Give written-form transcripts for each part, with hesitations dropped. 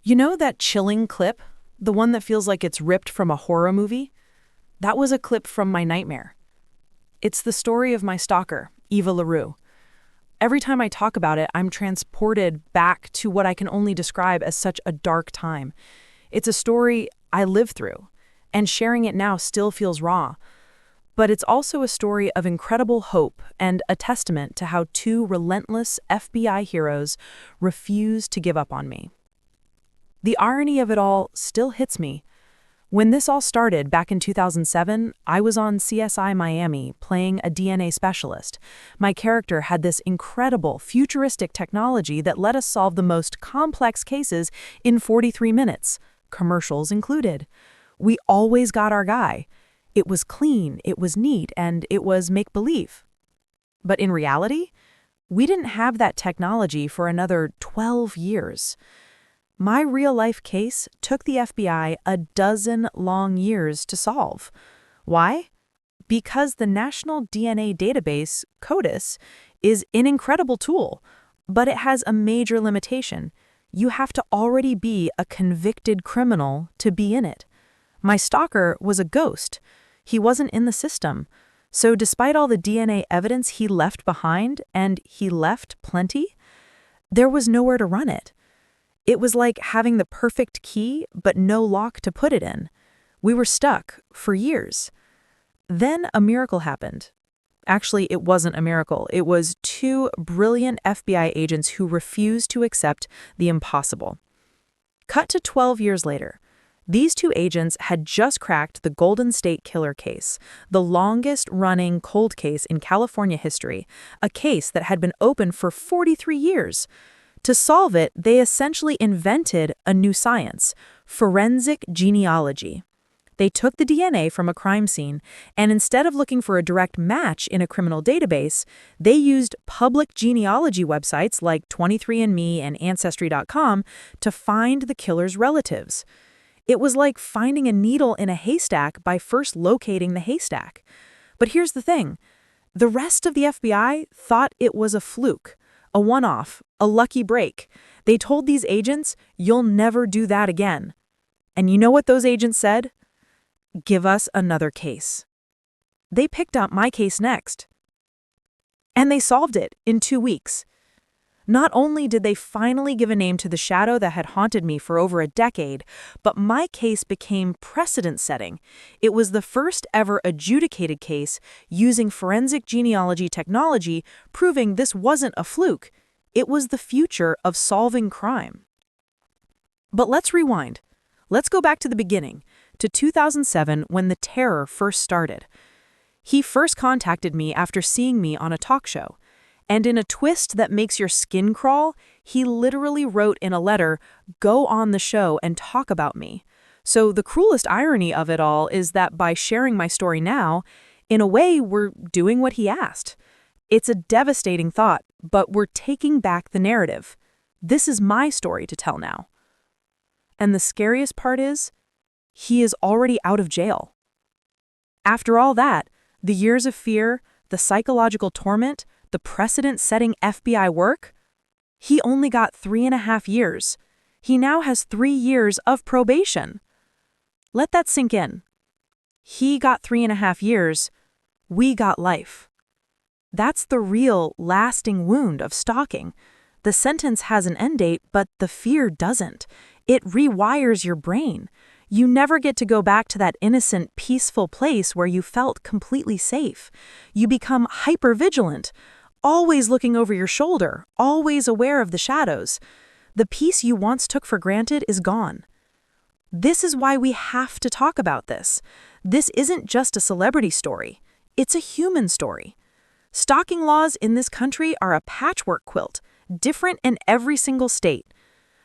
You know that chilling clip? The one that feels like it's ripped from a horror movie? That was a clip from my nightmare. It's the story of my stalker, Eva LaRue. Every time I talk about it, I'm transported back to what I can only describe as such a dark time. It's a story I lived through, and sharing it now still feels raw. But it's also a story of incredible hope and a testament to how two relentless FBI heroes refused to give up on me. The irony of it all still hits me. When this all started back in 2007, I was on CSI Miami playing a DNA specialist. My character had this incredible, futuristic technology that let us solve the most complex cases in 43 minutes, commercials included. We always got our guy. It was clean, it was neat, and it was make-believe. But in reality, we didn't have that technology for another 12 years. My real-life case took the FBI a dozen long years to solve. Why? Because the National DNA Database, CODIS, is an incredible tool, but it has a major limitation. You have to already be a convicted criminal to be in it. My stalker was a ghost. He wasn't in the system. So despite all the DNA evidence he left behind, and he left plenty, there was nowhere to run it. It was like having the perfect key, but no lock to put it in. We were stuck for years. Then a miracle happened. Actually, it wasn't a miracle. It was two brilliant FBI agents who refused to accept the impossible. Cut to 12 years later. These two agents had just cracked the Golden State Killer case, the longest-running cold case in California history, a case that had been open for 43 years. To solve it, they essentially invented a new science, forensic genealogy. They took the DNA from a crime scene, and instead of looking for a direct match in a criminal database, they used public genealogy websites like 23andMe and Ancestry.com to find the killer's relatives. It was like finding a needle in a haystack by first locating the haystack. But here's the thing. The rest of the FBI thought it was a fluke, a one-off, a lucky break. They told these agents, "You'll never do that again." And you know what those agents said? "Give us another case." They picked up my case next. And they solved it in 2 weeks. Not only did they finally give a name to the shadow that had haunted me for over a decade, but my case became precedent-setting. It was the first ever adjudicated case using forensic genealogy technology, proving this wasn't a fluke. It was the future of solving crime. But let's rewind. Let's go back to the beginning, to 2007 when the terror first started. He first contacted me after seeing me on a talk show. And in a twist that makes your skin crawl, he literally wrote in a letter, "Go on the show and talk about me." So the cruelest irony of it all is that by sharing my story now, in a way, we're doing what he asked. It's a devastating thought, but we're taking back the narrative. This is my story to tell now. And the scariest part is, he is already out of jail. After all that, the years of fear, the psychological torment, the precedent-setting FBI work, he only got 3.5 years. He now has 3 years of probation. Let that sink in. He got 3.5 years. We got life. That's the real, lasting wound of stalking. The sentence has an end date, but the fear doesn't. It rewires your brain. You never get to go back to that innocent, peaceful place where you felt completely safe. You become hyper-vigilant, always looking over your shoulder, always aware of the shadows. The peace you once took for granted is gone. This is why we have to talk about this. This isn't just a celebrity story. It's a human story. Stalking laws in this country are a patchwork quilt, different in every single state.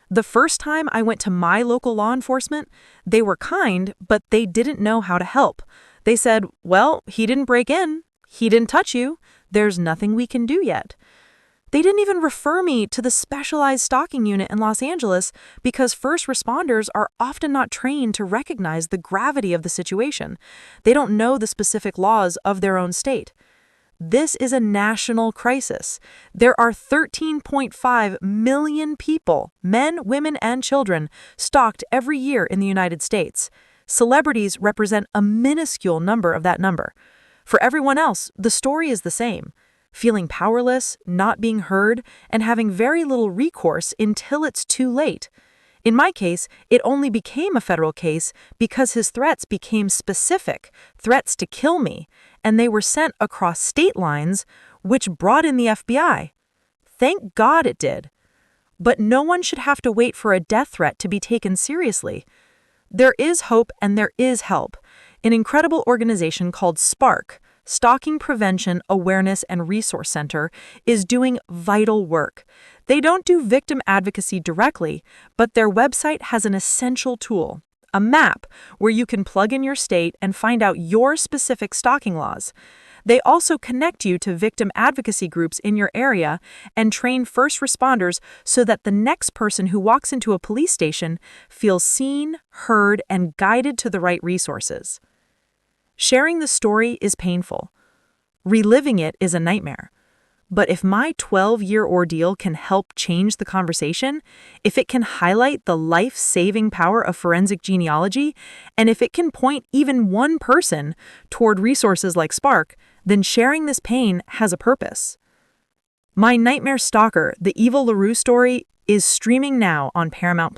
The first time I went to my local law enforcement, they were kind, but they didn't know how to help. They said, "Well, he didn't break in. He didn't touch you. There's nothing we can do yet." They didn't even refer me to the specialized stalking unit in Los Angeles because first responders are often not trained to recognize the gravity of the situation. They don't know the specific laws of their own state. This is a national crisis. There are 13.5 million people, men, women, and children, stalked every year in the United States. Celebrities represent a minuscule number of that number. For everyone else, the story is the same: feeling powerless, not being heard, and having very little recourse until it's too late. In my case, it only became a federal case because his threats became specific, threats to kill me, and they were sent across state lines, which brought in the FBI. Thank God it did. But no one should have to wait for a death threat to be taken seriously. There is hope and there is help. An incredible organization called SPARK, Stalking Prevention, Awareness, and Resource Center, is doing vital work. They don't do victim advocacy directly, but their website has an essential tool, a map where you can plug in your state and find out your specific stalking laws. They also connect you to victim advocacy groups in your area and train first responders so that the next person who walks into a police station feels seen, heard, and guided to the right resources. Sharing the story is painful. Reliving it is a nightmare. But if my 12-year ordeal can help change the conversation, if it can highlight the life-saving power of forensic genealogy, and if it can point even one person toward resources like Spark, then sharing this pain has a purpose. My Nightmare Stalker, the Eva LaRue story, is streaming now on Paramount+.